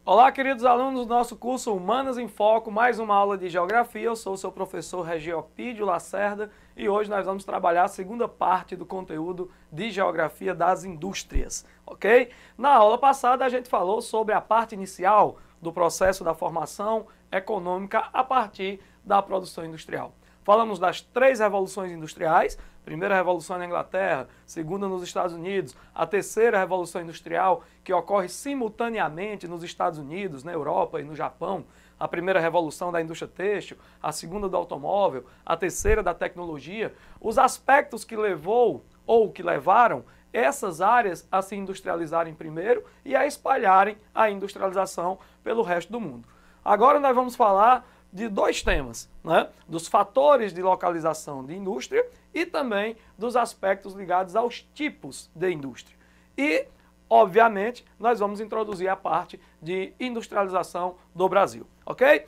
Olá, queridos alunos do nosso curso Humanas em Foco, mais uma aula de Geografia. Eu sou o seu professor Regiopídio Lacerda e hoje nós vamos trabalhar a segunda parte do conteúdo de Geografia das Indústrias, ok? Na aula passada a gente falou sobre a parte inicial do processo da formação econômica a partir da produção industrial. Falamos das 3 revoluções industriais, primeira revolução na Inglaterra, segunda nos Estados Unidos, a terceira revolução industrial que ocorre simultaneamente nos Estados Unidos, na Europa e no Japão, a primeira revolução da indústria têxtil, a segunda do automóvel, a terceira da tecnologia, os aspectos que levou ou que levaram essas áreas a se industrializarem primeiro e a espalharem a industrialização pelo resto do mundo. Agora nós vamos falar de 2 temas, né? Dos fatores de localização de indústria e também dos aspectos ligados aos tipos de indústria. E, obviamente, nós vamos introduzir a parte de industrialização do Brasil, ok?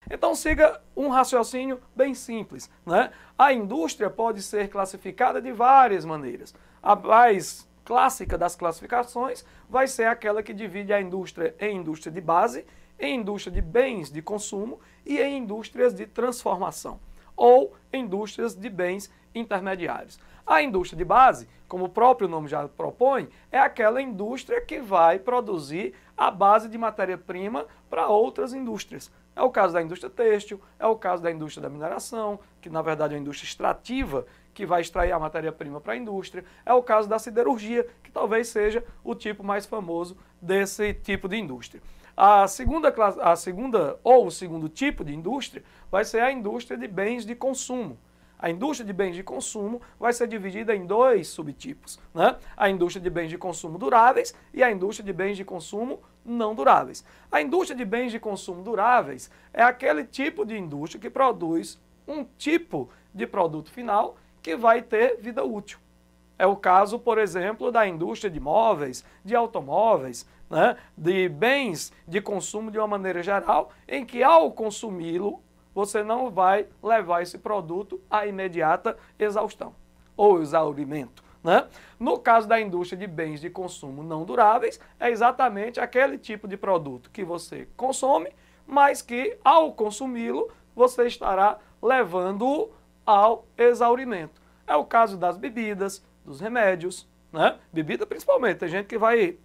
Então siga um raciocínio bem simples, né? A indústria pode ser classificada de várias maneiras. A mais clássica das classificações vai ser aquela que divide a indústria em indústria de base, em indústria de bens de consumo e em indústrias de transformação, ou indústrias de bens intermediários. A indústria de base, como o próprio nome já propõe, é aquela indústria que vai produzir a base de matéria-prima para outras indústrias. É o caso da indústria têxtil, é o caso da indústria da mineração, que na verdade é uma indústria extrativa, que vai extrair a matéria-prima para a indústria. É o caso da siderurgia, que talvez seja o tipo mais famoso desse tipo de indústria. A segunda ou o segundo tipo de indústria vai ser a indústria de bens de consumo. A indústria de bens de consumo vai ser dividida em 2 subtipos, né? A indústria de bens de consumo duráveis e a indústria de bens de consumo não duráveis. A indústria de bens de consumo duráveis é aquele tipo de indústria que produz um tipo de produto final que vai ter vida útil. É o caso, por exemplo, da indústria de móveis, de automóveis, né? De bens de consumo de uma maneira geral, em que ao consumi-lo, você não vai levar esse produto à imediata exaustão ou exaurimento, né? No caso da indústria de bens de consumo não duráveis, é exatamente aquele tipo de produto que você consome, mas que ao consumi-lo, você estará levando-o ao exaurimento. É o caso das bebidas, dos remédios, né? Bebida principalmente, tem gente que vai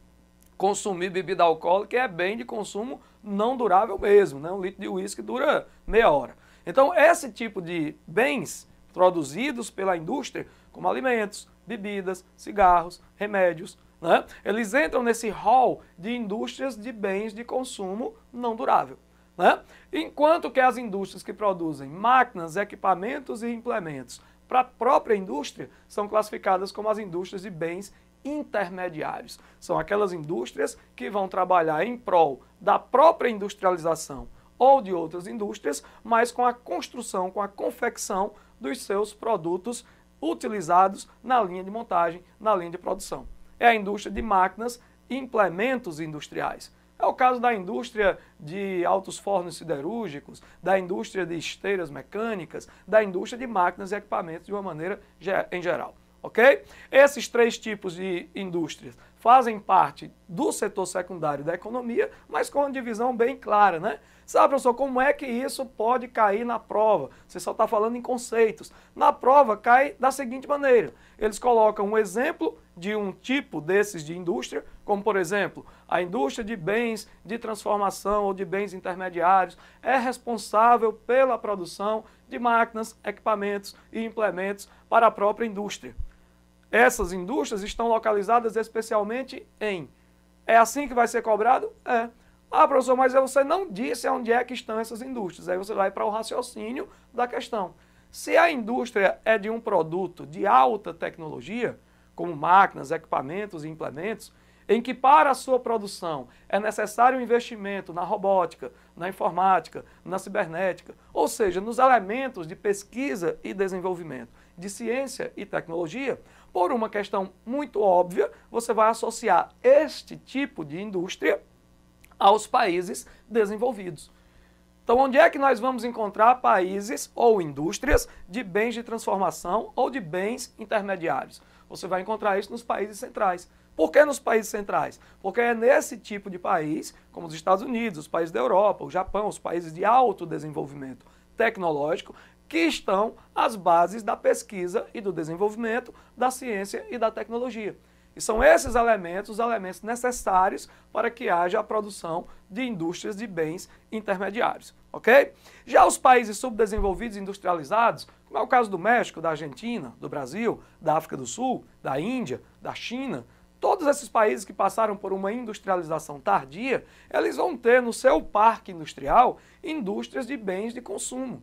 consumir bebida alcoólica que é bem de consumo não durável mesmo, né? 1 litro de uísque dura meia hora. Então, esse tipo de bens produzidos pela indústria, como alimentos, bebidas, cigarros, remédios, né? Eles entram nesse rol de indústrias de bens de consumo não durável, né? Enquanto que as indústrias que produzem máquinas, equipamentos e implementos para a própria indústria são classificadas como as indústrias de bens intermediários. São aquelas indústrias que vão trabalhar em prol da própria industrialização ou de outras indústrias, mas com a construção, com a confecção dos seus produtos utilizados na linha de montagem, na linha de produção. É a indústria de máquinas e implementos industriais. É o caso da indústria de altos fornos siderúrgicos, da indústria de esteiras mecânicas, da indústria de máquinas e equipamentos de uma maneira em geral. Ok? Esses 3 tipos de indústrias fazem parte do setor secundário da economia, mas com uma divisão bem clara, né? Sabe, professor, como é que isso pode cair na prova? Você só está falando em conceitos. Na prova cai da seguinte maneira. Eles colocam um exemplo de um tipo desses de indústria, como por exemplo, a indústria de bens de transformação ou de bens intermediários é responsável pela produção de máquinas, equipamentos e implementos para a própria indústria. Essas indústrias estão localizadas especialmente em. É assim que vai ser cobrado? É. Ah, professor, mas você não disse onde é que estão essas indústrias. Aí você vai para o raciocínio da questão. Se a indústria é de um produto de alta tecnologia, como máquinas, equipamentos e implementos, em que para a sua produção é necessário um investimento na robótica, na informática, na cibernética, ou seja, nos elementos de pesquisa e desenvolvimento, de ciência e tecnologia, por uma questão muito óbvia, você vai associar este tipo de indústria aos países desenvolvidos. Então, onde é que nós vamos encontrar países ou indústrias de bens de transformação ou de bens intermediários? Você vai encontrar isso nos países centrais. Por que nos países centrais? Porque é nesse tipo de país, como os Estados Unidos, os países da Europa, o Japão, os países de alto desenvolvimento tecnológico, que estão as bases da pesquisa e do desenvolvimento da ciência e da tecnologia. E são esses elementos os elementos necessários para que haja a produção de indústrias de bens intermediários, ok? Já os países subdesenvolvidos e industrializados, como é o caso do México, da Argentina, do Brasil, da África do Sul, da Índia, da China, todos esses países que passaram por uma industrialização tardia, eles vão ter no seu parque industrial indústrias de bens de consumo,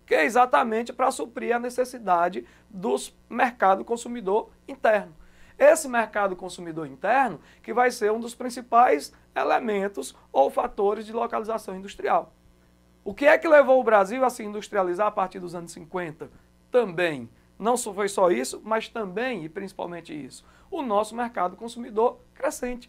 que é exatamente para suprir a necessidade do mercado consumidor interno. Esse mercado consumidor interno que vai ser um dos principais elementos ou fatores de localização industrial. O que é que levou o Brasil a se industrializar a partir dos anos 50? Também, não foi só isso, mas também e principalmente isso, o nosso mercado consumidor crescente,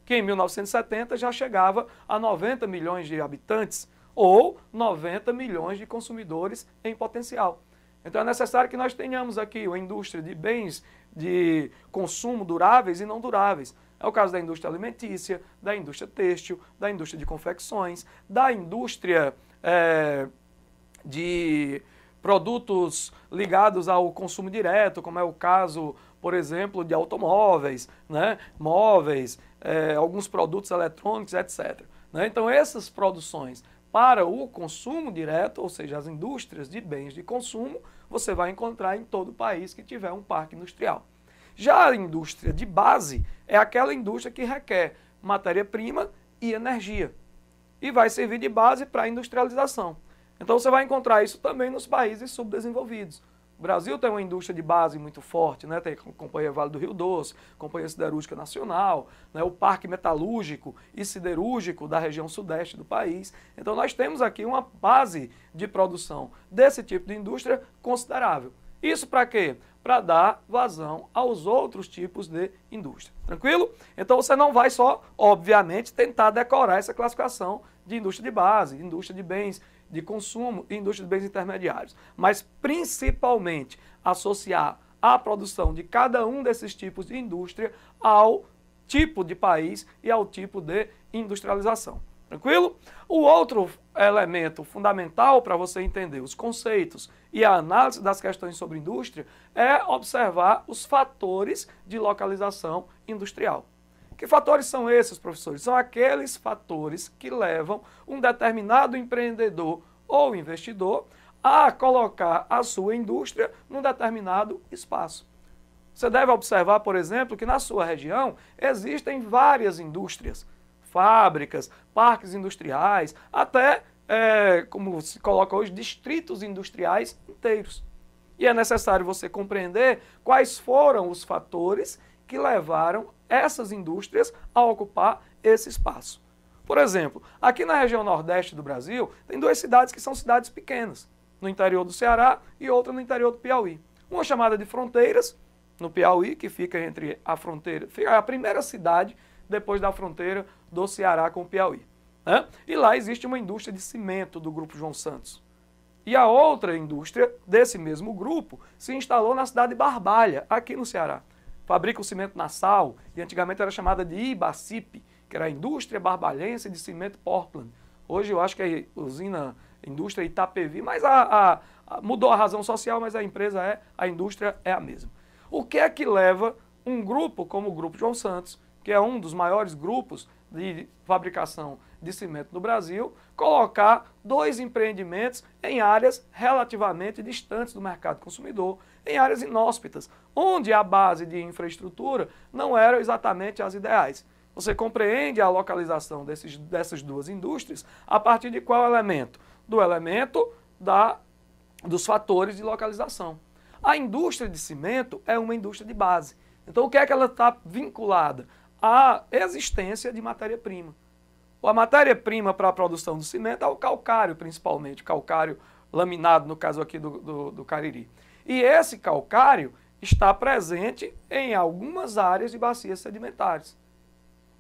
que em 1970 já chegava a 90 milhões de habitantes ou 90 milhões de consumidores em potencial. Então é necessário que nós tenhamos aqui uma indústria de bens de consumo duráveis e não duráveis. É o caso da indústria alimentícia, da indústria têxtil, da indústria de confecções, da indústria de produtos ligados ao consumo direto, como é o caso, por exemplo, de automóveis, né? Móveis, alguns produtos eletrônicos, etc. Né? Então essas produções para o consumo direto, ou seja, as indústrias de bens de consumo, você vai encontrar em todo o país que tiver um parque industrial. Já a indústria de base é aquela indústria que requer matéria-prima e energia e vai servir de base para a industrialização. Então você vai encontrar isso também nos países subdesenvolvidos. O Brasil tem uma indústria de base muito forte, né? Tem a Companhia Vale do Rio Doce, Companhia Siderúrgica Nacional, né? O Parque Metalúrgico e Siderúrgico da região sudeste do país. Então nós temos aqui uma base de produção desse tipo de indústria considerável. Isso para quê? Para dar vazão aos outros tipos de indústria. Tranquilo? Então você não vai só, obviamente, tentar decorar essa classificação de indústria de base, indústria de bens de consumo e indústria de bens intermediários, mas principalmente associar a produção de cada um desses tipos de indústria ao tipo de país e ao tipo de industrialização. Tranquilo? O outro elemento fundamental para você entender os conceitos e a análise das questões sobre indústria é observar os fatores de localização industrial. Que fatores são esses, professores? São aqueles fatores que levam um determinado empreendedor ou investidor a colocar a sua indústria num determinado espaço. Você deve observar, por exemplo, que na sua região existem várias indústrias, fábricas, parques industriais, até, como se coloca hoje, distritos industriais inteiros. E é necessário você compreender quais foram os fatores que levaram essas indústrias a ocupar esse espaço. Por exemplo, aqui na região nordeste do Brasil, tem duas cidades que são cidades pequenas, no interior do Ceará e outra no interior do Piauí. Uma chamada de Fronteiras, no Piauí, que fica entre a fronteira, fica a primeira cidade depois da fronteira do Ceará com o Piauí. Né? E lá existe uma indústria de cimento do Grupo João Santos. E a outra indústria desse mesmo grupo se instalou na cidade de Barbalha, aqui no Ceará. Fabrica o cimento Nassau, e antigamente era chamada de Ibacip, que era a indústria barbalhense de cimento Portland. Hoje eu acho que é usina, indústria Itapevi, mas mudou a razão social, mas a indústria é a mesma. O que é que leva um grupo como o Grupo João Santos, que é um dos maiores grupos de fabricação de cimento no Brasil, colocar dois empreendimentos em áreas relativamente distantes do mercado consumidor, em áreas inóspitas, onde a base de infraestrutura não era exatamente as ideais. Você compreende a localização dessas duas indústrias a partir de qual elemento? Do elemento dos fatores de localização. A indústria de cimento é uma indústria de base. Então, o que é que ela está vinculada? a existência de matéria-prima. A matéria-prima para a produção do cimento é o calcário, principalmente, calcário laminado, no caso aqui do Cariri. E esse calcário está presente em algumas áreas de bacias sedimentares.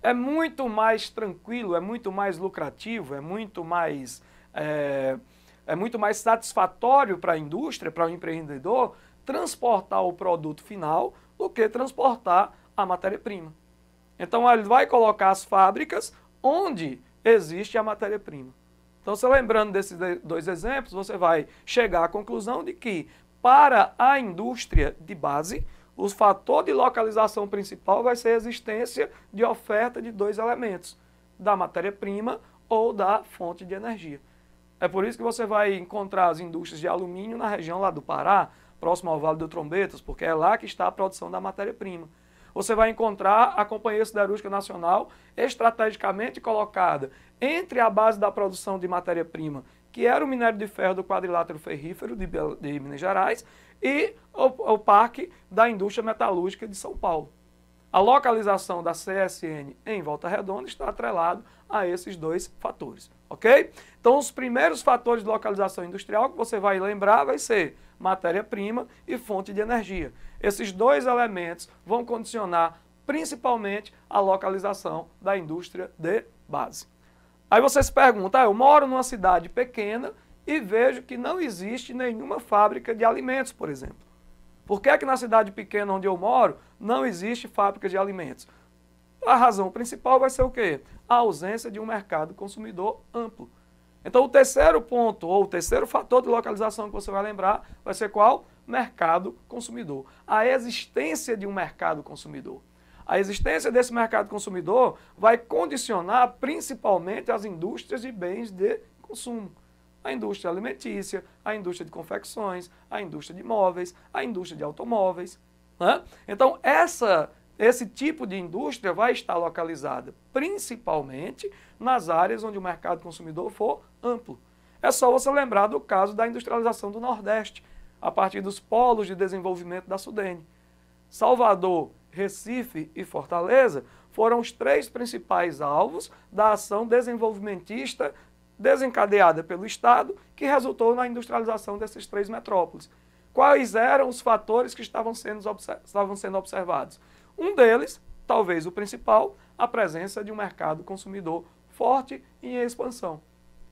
É muito mais tranquilo, é muito mais lucrativo, é muito mais satisfatório para a indústria, para o empreendedor, transportar o produto final do que transportar a matéria-prima. Então, ele vai colocar as fábricas onde existe a matéria-prima. Então, você lembrando desses dois exemplos, você vai chegar à conclusão de que, para a indústria de base, o fator de localização principal vai ser a existência de oferta de dois elementos, da matéria-prima ou da fonte de energia. É por isso que você vai encontrar as indústrias de alumínio na região lá do Pará, próximo ao Vale do Trombetas, porque é lá que está a produção da matéria-prima. Você vai encontrar a Companhia Siderúrgica Nacional estrategicamente colocada entre a base da produção de matéria-prima, que era o minério de ferro do quadrilátero ferrífero de Minas Gerais, e o Parque da Indústria Metalúrgica de São Paulo. A localização da CSN em Volta Redonda está atrelado a esses dois fatores, ok? Então, os primeiros fatores de localização industrial que você vai lembrar vai ser matéria-prima e fonte de energia. Esses dois elementos vão condicionar principalmente a localização da indústria de base. Aí você se pergunta, eu moro numa cidade pequena e vejo que não existe nenhuma fábrica de alimentos, por exemplo. Por que é que na cidade pequena onde eu moro não existe fábrica de alimentos? A razão principal vai ser o quê? A ausência de um mercado consumidor amplo. Então, o terceiro ponto, ou o terceiro fator de localização que você vai lembrar, vai ser qual? Mercado consumidor. A existência de um mercado consumidor. A existência desse mercado consumidor vai condicionar principalmente as indústrias de bens de consumo. A indústria alimentícia, a indústria de confecções, a indústria de móveis, a indústria de automóveis. Né? Então, esse tipo de indústria vai estar localizada principalmente nas áreas onde o mercado consumidor for amplo. É só você lembrar do caso da industrialização do Nordeste, a partir dos polos de desenvolvimento da Sudene. Salvador, Recife e Fortaleza foram os três principais alvos da ação desenvolvimentista desencadeada pelo Estado, que resultou na industrialização dessas três metrópoles. Quais eram os fatores que estavam sendo observados? Um deles, talvez o principal, a presença de um mercado consumidor forte e em expansão,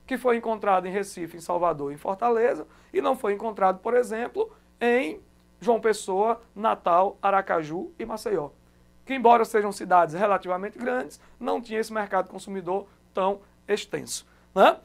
que foi encontrado em Recife, em Salvador e em Fortaleza, e não foi encontrado, por exemplo, em João Pessoa, Natal, Aracaju e Maceió, que embora sejam cidades relativamente grandes, não tinha esse mercado consumidor tão extenso. Né?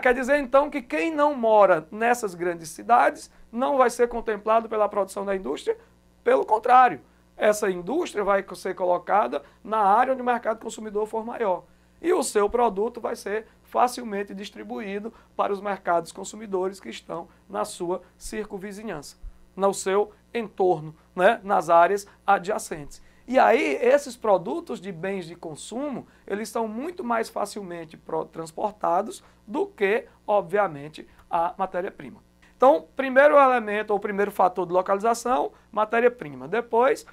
Quer dizer então que quem não mora nessas grandes cidades não vai ser contemplado pela produção da indústria? Pelo contrário, essa indústria vai ser colocada na área onde o mercado consumidor for maior. E o seu produto vai ser facilmente distribuído para os mercados consumidores que estão na sua circunvizinhança, no seu entorno, né? Nas áreas adjacentes. E aí, esses produtos de bens de consumo, eles são muito mais facilmente transportados do que, obviamente, a matéria-prima. Então, primeiro elemento, ou primeiro fator de localização, matéria-prima. Depois,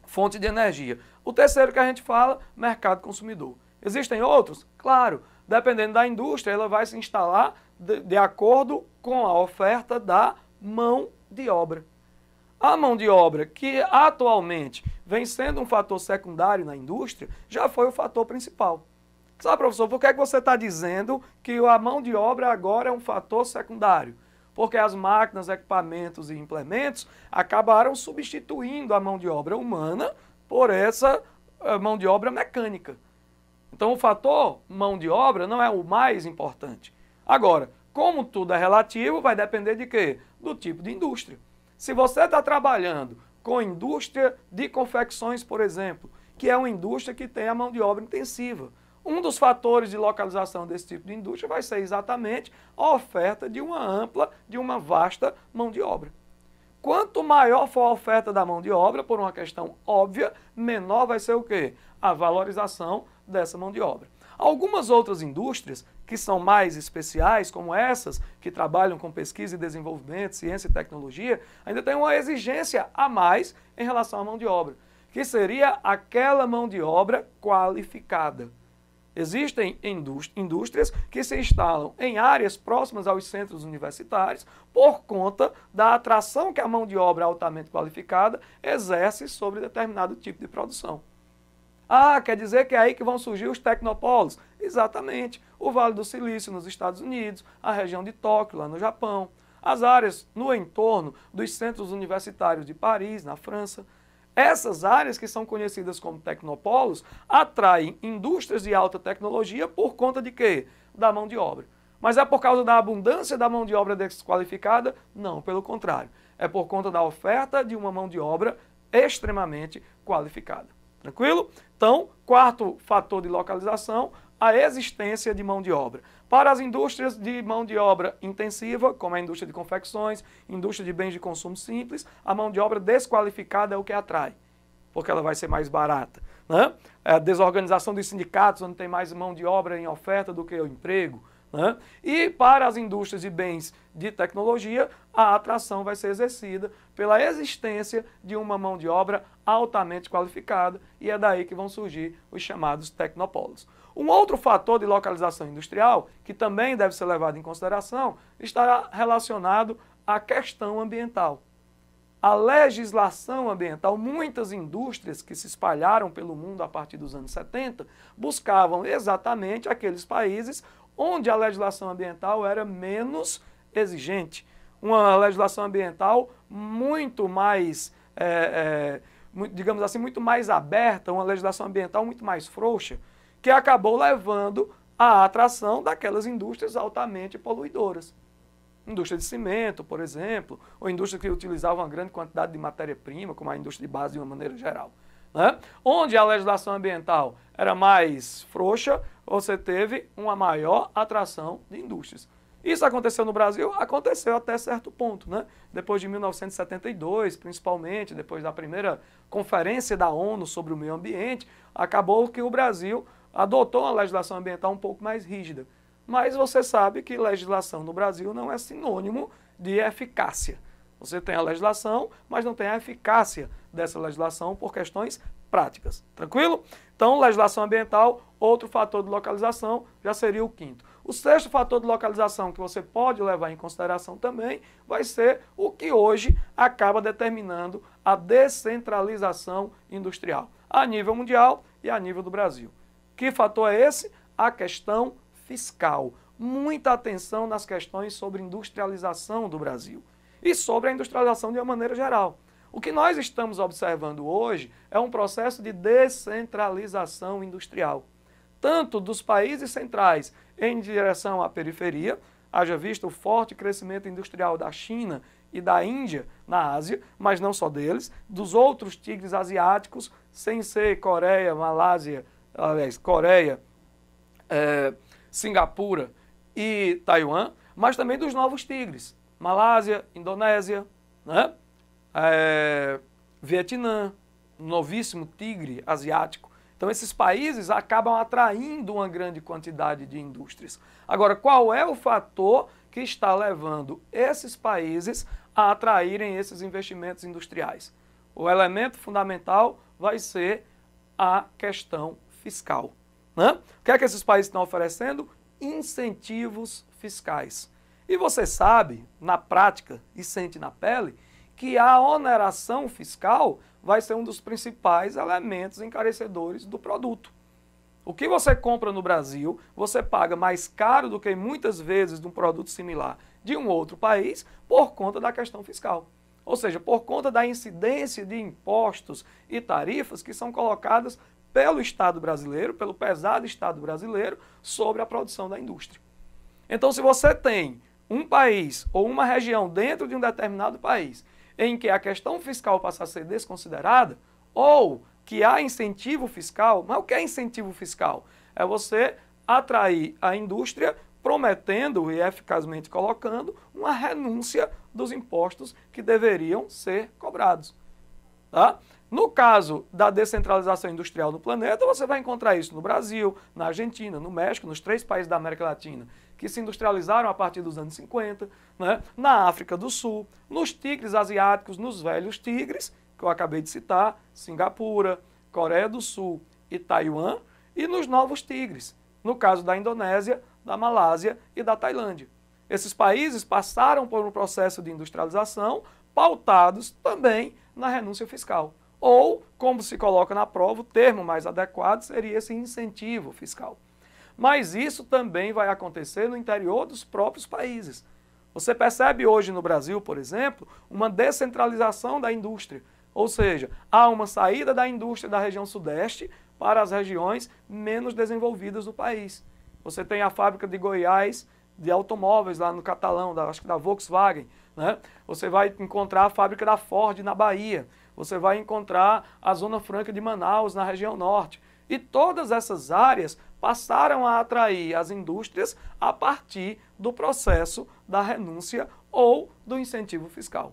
fonte de energia. O terceiro que a gente fala, mercado consumidor. Existem outros? Claro, dependendo da indústria, ela vai se instalar de acordo com a oferta da mão de obra. A mão de obra, que atualmente vem sendo um fator secundário na indústria, já foi o fator principal. Sabe, professor, por que é que você está dizendo que a mão de obra agora é um fator secundário? Porque as máquinas, equipamentos e implementos acabaram substituindo a mão de obra humana por essa mão de obra mecânica. Então, o fator mão de obra não é o mais importante. Agora, como tudo é relativo, vai depender de quê? Do tipo de indústria. Se você está trabalhando com indústria de confecções, por exemplo, que é uma indústria que tem a mão de obra intensiva, um dos fatores de localização desse tipo de indústria vai ser exatamente a oferta de uma ampla, de uma vasta mão de obra. Quanto maior for a oferta da mão de obra, por uma questão óbvia, menor vai ser o quê? A valorização dessa mão de obra. Algumas outras indústrias que são mais especiais, como essas, que trabalham com pesquisa e desenvolvimento, ciência e tecnologia, ainda tem uma exigência a mais em relação à mão de obra, que seria aquela mão de obra qualificada. Existem indústrias que se instalam em áreas próximas aos centros universitários por conta da atração que a mão de obra altamente qualificada exerce sobre determinado tipo de produção. Ah, quer dizer que é aí que vão surgir os tecnopolos? Exatamente. O Vale do Silício nos Estados Unidos, a região de Tóquio lá no Japão, as áreas no entorno dos centros universitários de Paris, na França. Essas áreas que são conhecidas como tecnopolos atraem indústrias de alta tecnologia por conta de quê? Da mão de obra. Mas é por causa da abundância da mão de obra desqualificada? Não, pelo contrário. É por conta da oferta de uma mão de obra extremamente qualificada. Tranquilo? Então, quarto fator de localização, a existência de mão de obra. Para as indústrias de mão de obra intensiva, como a indústria de confecções, indústria de bens de consumo simples, a mão de obra desqualificada é o que atrai, porque ela vai ser mais barata. Né? A desorganização dos sindicatos, onde tem mais mão de obra em oferta do que o emprego. Né? E para as indústrias de bens de tecnologia, a atração vai ser exercida pela existência de uma mão de obra altamente qualificada, e é daí que vão surgir os chamados tecnopolos. Um outro fator de localização industrial, que também deve ser levado em consideração, está relacionado à questão ambiental. A legislação ambiental, muitas indústrias que se espalharam pelo mundo a partir dos anos 70, buscavam exatamente aqueles países onde a legislação ambiental era menos exigente. Uma legislação ambiental muito mais, digamos assim, muito mais aberta, uma legislação ambiental muito mais frouxa, que acabou levando à atração daquelas indústrias altamente poluidoras. Indústria de cimento, por exemplo, ou indústria que utilizava uma grande quantidade de matéria-prima, como a indústria de base de uma maneira geral. Né? Onde a legislação ambiental era mais frouxa, você teve uma maior atração de indústrias. Isso aconteceu no Brasil? Aconteceu até certo ponto. Né? Depois de 1972, principalmente, depois da primeira conferência da ONU sobre o meio ambiente, acabou que o Brasil adotou uma legislação ambiental um pouco mais rígida. Mas você sabe que legislação no Brasil não é sinônimo de eficácia. Você tem a legislação, mas não tem a eficácia dessa legislação por questões práticas. Tranquilo? Então, legislação ambiental, outro fator de localização, já seria o quinto. O sexto fator de localização que você pode levar em consideração também vai ser o que hoje acaba determinando a descentralização industrial, a nível mundial e a nível do Brasil. Que fator é esse? A questão fiscal. Muita atenção nas questões sobre industrialização do Brasil e sobre a industrialização de uma maneira geral. O que nós estamos observando hoje é um processo de descentralização industrial, tanto dos países centrais em direção à periferia, haja visto o forte crescimento industrial da China e da Índia na Ásia, mas não só deles, dos outros tigres asiáticos, sem ser Coreia, Malásia, aliás, Coreia, Singapura e Taiwan, mas também dos novos tigres, Malásia, Indonésia, né? Vietnã, novíssimo tigre asiático. Então esses países acabam atraindo uma grande quantidade de indústrias. Agora, qual é o fator que está levando esses países a atraírem esses investimentos industriais? O elemento fundamental vai ser a questão fiscal. Né? O que é que esses países estão oferecendo? Incentivos fiscais. E você sabe, na prática, e sente na pele, que a oneração fiscal vai ser um dos principais elementos encarecedores do produto. O que você compra no Brasil, você paga mais caro do que muitas vezes de um produto similar de um outro país por conta da questão fiscal. Ou seja, por conta da incidência de impostos e tarifas que são colocadas pelo Estado brasileiro, pelo pesado Estado brasileiro, sobre a produção da indústria. Então, se você tem um país ou uma região dentro de um determinado país em que a questão fiscal passa a ser desconsiderada, ou que há incentivo fiscal, mas o que é incentivo fiscal? É você atrair a indústria prometendo e eficazmente colocando uma renúncia dos impostos que deveriam ser cobrados. Tá? No caso da descentralização industrial no planeta, você vai encontrar isso no Brasil, na Argentina, no México, nos 3 países da América Latina, que se industrializaram a partir dos anos 50, né? Na África do Sul, nos tigres asiáticos, nos velhos tigres, que eu acabei de citar, Singapura, Coreia do Sul e Taiwan, e nos Novos Tigres, no caso da Indonésia, da Malásia e da Tailândia. Esses países passaram por um processo de industrialização pautados também na renúncia fiscal. Ou, como se coloca na prova, o termo mais adequado seria esse incentivo fiscal. Mas isso também vai acontecer no interior dos próprios países. Você percebe hoje no Brasil, por exemplo, uma descentralização da indústria. Ou seja, há uma saída da indústria da região sudeste para as regiões menos desenvolvidas do país. Você tem a fábrica de Goiás de automóveis lá no Catalão, acho que da Volkswagen, né? Você vai encontrar a fábrica da Ford na Bahia. Você vai encontrar a Zona Franca de Manaus, na região norte. E todas essas áreas passaram a atrair as indústrias a partir do processo da renúncia ou do incentivo fiscal.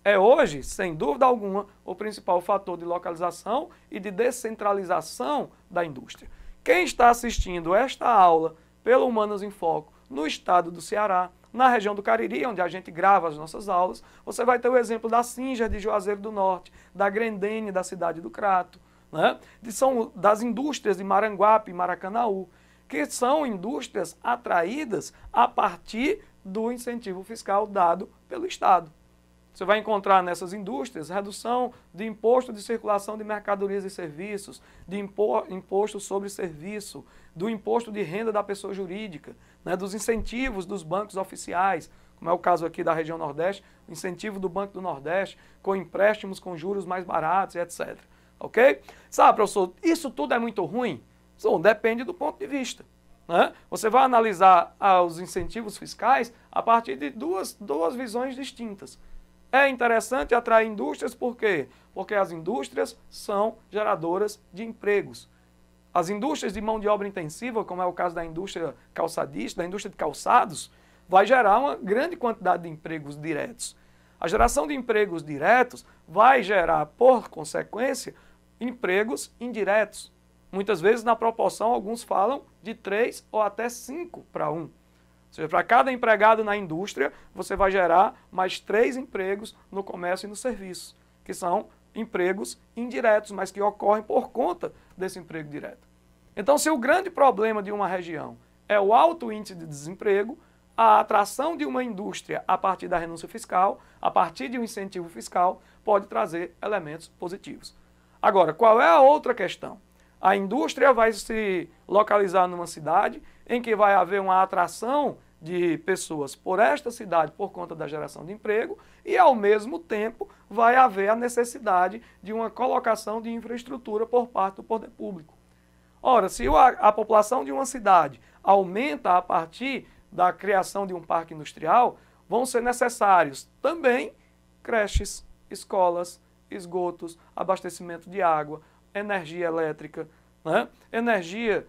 É hoje, sem dúvida alguma, o principal fator de localização e de descentralização da indústria. Quem está assistindo esta aula pelo Humanas em Foco no estado do Ceará, na região do Cariri, onde a gente grava as nossas aulas, você vai ter o exemplo da Singer de Juazeiro do Norte, da Grendene da cidade do Crato, né? São das indústrias de Maranguape e Maracanaú, que são indústrias atraídas a partir do incentivo fiscal dado pelo Estado. Você vai encontrar nessas indústrias redução de imposto de circulação de mercadorias e serviços, de imposto sobre serviço, do imposto de renda da pessoa jurídica, né, dos incentivos dos bancos oficiais, como é o caso aqui da região Nordeste, o incentivo do Banco do Nordeste, com empréstimos com juros mais baratos e etc. Ok? Sabe, professor, isso tudo é muito ruim? Bom, depende do ponto de vista. Né? Você vai analisar os incentivos fiscais a partir de duas visões distintas. É interessante atrair indústrias, por quê? Porque as indústrias são geradoras de empregos. As indústrias de mão de obra intensiva, como é o caso da indústria calçadista, da indústria de calçados, vai gerar uma grande quantidade de empregos diretos. A geração de empregos diretos vai gerar, por consequência, empregos indiretos. Muitas vezes, na proporção, alguns falam de 3 ou até 5 para 1. Ou seja, para cada empregado na indústria, você vai gerar mais 3 empregos no comércio e no serviço, que são empregos indiretos, mas que ocorrem por conta desse emprego direto. Então, se o grande problema de uma região é o alto índice de desemprego, a atração de uma indústria a partir da renúncia fiscal, a partir de um incentivo fiscal, pode trazer elementos positivos. Agora, qual é a outra questão? A indústria vai se localizar numa cidade em que vai haver uma atração de pessoas por esta cidade por conta da geração de emprego e, ao mesmo tempo, vai haver a necessidade de uma colocação de infraestrutura por parte do poder público. Ora, se a população de uma cidade aumenta a partir da criação de um parque industrial, vão ser necessários também creches, escolas, esgotos, abastecimento de água, energia elétrica, né? Energia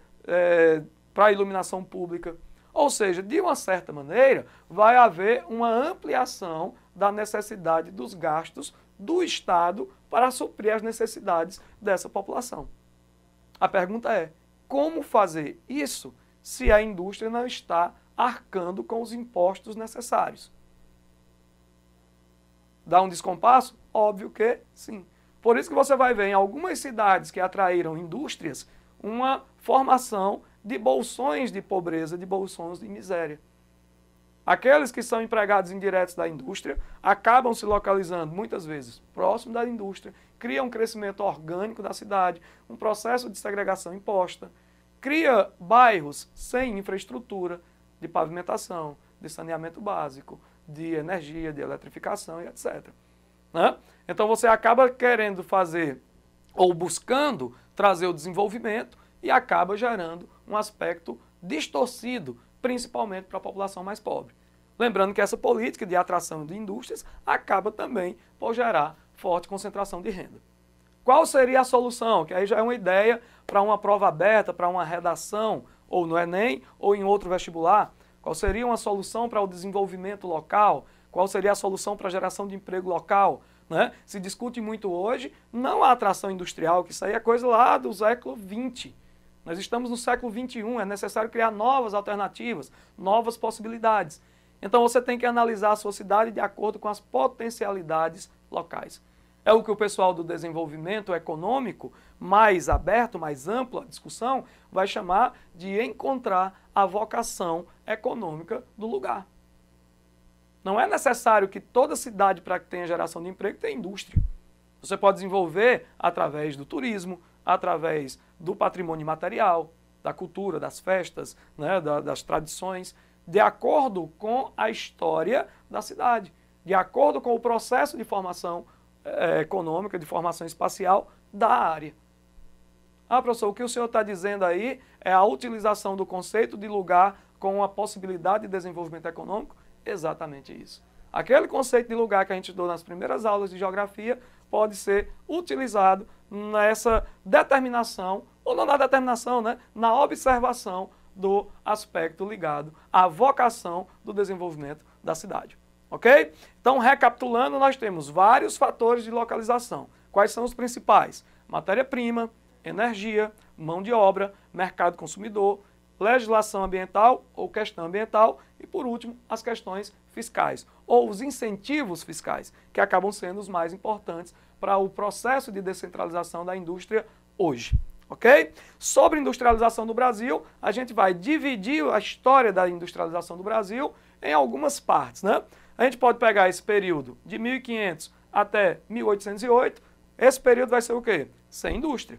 para iluminação pública. Ou seja, de uma certa maneira, vai haver uma ampliação da necessidade dos gastos do Estado para suprir as necessidades dessa população. A pergunta é, como fazer isso se a indústria não está arcando com os impostos necessários? Dá um descompasso? Óbvio que sim. Por isso que você vai ver em algumas cidades que atraíram indústrias uma formação de bolsões de pobreza, de bolsões de miséria. Aqueles que são empregados indiretos da indústria acabam se localizando, muitas vezes, próximo da indústria, cria um crescimento orgânico da cidade, um processo de segregação imposta, cria bairros sem infraestrutura de pavimentação, de saneamento básico, de energia, de eletrificação e etc. Né? Então você acaba querendo fazer ou buscando trazer o desenvolvimento e acaba gerando um aspecto distorcido, principalmente para a população mais pobre. Lembrando que essa política de atração de indústrias acaba também por gerar forte concentração de renda. Qual seria a solução? Que aí já é uma ideia para uma prova aberta, para uma redação, ou no Enem, ou em outro vestibular. Qual seria uma solução para o desenvolvimento local? Qual seria a solução para a geração de emprego local? Né? Se discute muito hoje, não a atração industrial, que isso aí é coisa lá do século XX. Nós estamos no século XXI, é necessário criar novas alternativas, novas possibilidades. Então você tem que analisar a sua cidade de acordo com as potencialidades locais. É o que o pessoal do desenvolvimento econômico, mais aberto, mais amplo a discussão, vai chamar de encontrar a vocação econômica do lugar. Não é necessário que toda cidade, para que tenha geração de emprego, tenha indústria. Você pode desenvolver através do turismo, através do patrimônio material, da cultura, das festas, né, das tradições, de acordo com a história da cidade, de acordo com o processo de formação econômica, de formação espacial da área. Ah, professor, o que o senhor está dizendo aí é a utilização do conceito de lugar com a possibilidade de desenvolvimento econômico? Exatamente isso. Aquele conceito de lugar que a gente estudou nas primeiras aulas de geografia pode ser utilizado nessa determinação, ou não na determinação, né? Na observação do aspecto ligado à vocação do desenvolvimento da cidade. Ok? Então, recapitulando, nós temos vários fatores de localização. Quais são os principais? Matéria-prima, energia, mão de obra, mercado consumidor, legislação ambiental ou questão ambiental e, por último, as questões fiscais ou os incentivos fiscais, que acabam sendo os mais importantes para o processo de descentralização da indústria hoje. Ok? Sobre industrialização do Brasil, a gente vai dividir a história da industrialização do Brasil em algumas partes, né? A gente pode pegar esse período de 1500 até 1808, esse período vai ser o quê? Sem indústria.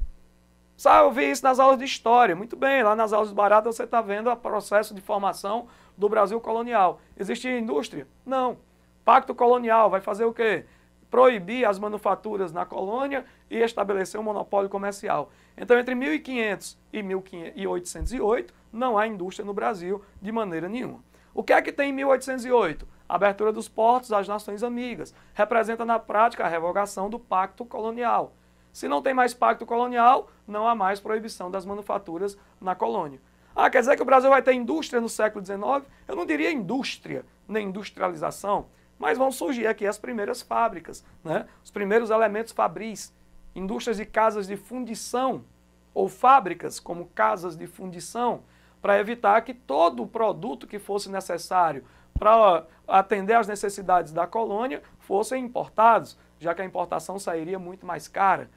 Eu vi isso nas aulas de história, muito bem, lá nas aulas baratas você está vendo o processo de formação do Brasil colonial. Existia indústria? Não. Pacto colonial vai fazer o quê? Proibir as manufaturas na colônia e estabelecer um monopólio comercial. Então, entre 1500 e 1808, não há indústria no Brasil de maneira nenhuma. O que é que tem em 1808? A abertura dos portos às nações amigas. Representa na prática a revogação do pacto colonial. Se não tem mais pacto colonial, não há mais proibição das manufaturas na colônia. Ah, quer dizer que o Brasil vai ter indústria no século XIX? Eu não diria indústria, nem industrialização, mas vão surgir aqui as primeiras fábricas, né? Os primeiros elementos fabris, indústrias de casas de fundição, ou fábricas como casas de fundição, para evitar que todo o produto que fosse necessário para atender às necessidades da colônia fossem importados, já que a importação sairia muito mais cara.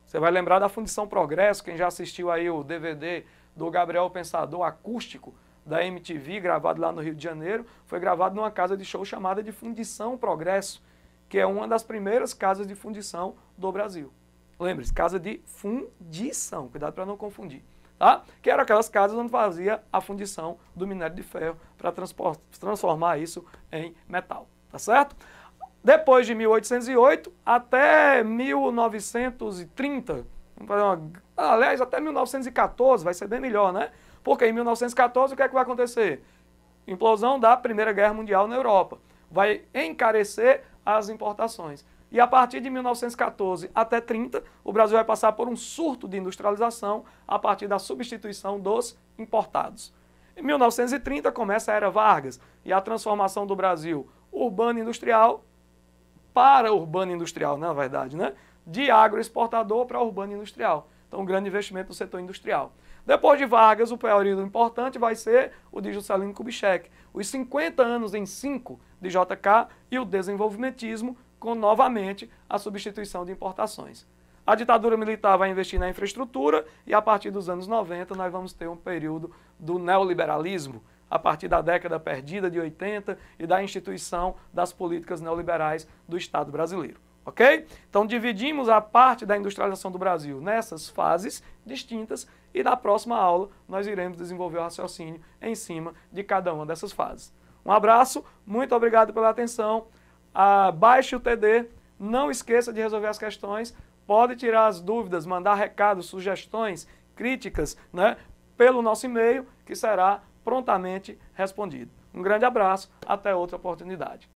Você vai lembrar da Fundição Progresso, quem já assistiu aí o DVD do Gabriel Pensador acústico da MTV, gravado lá no Rio de Janeiro, foi gravado numa casa de show chamada de Fundição Progresso, que é uma das primeiras casas de fundição do Brasil. Lembre-se, casa de fundição, cuidado para não confundir. Tá? Que eram aquelas casas onde fazia a fundição do minério de ferro para transformar isso em metal. Tá certo? Depois de 1808 até 1930, aliás, até 1914, vai ser bem melhor, né? Porque em 1914 o que é que vai acontecer? Implosão da Primeira Guerra Mundial na Europa. Vai encarecer as importações. E a partir de 1914 até 30, o Brasil vai passar por um surto de industrialização a partir da substituição dos importados. Em 1930 começa a Era Vargas e a transformação do Brasil urbano-industrial para urbano-industrial, na verdade, né? De agroexportador para urbano-industrial. Então, um grande investimento no setor industrial. Depois de Vargas, o período importante vai ser o de Juscelino Kubitschek. Os 50 anos em 5 de JK e o desenvolvimentismo com, novamente, a substituição de importações. A ditadura militar vai investir na infraestrutura e, a partir dos anos 90, nós vamos ter um período do neoliberalismo, a partir da década perdida de 80 e da instituição das políticas neoliberais do Estado brasileiro. Ok? Então, dividimos a parte da industrialização do Brasil nessas fases distintas e, na próxima aula, nós iremos desenvolver o raciocínio em cima de cada uma dessas fases. Um abraço, muito obrigado pela atenção. Baixe o TD, não esqueça de resolver as questões, pode tirar as dúvidas, mandar recados, sugestões, críticas, né, pelo nosso e-mail, que será prontamente respondido. Um grande abraço, até outra oportunidade.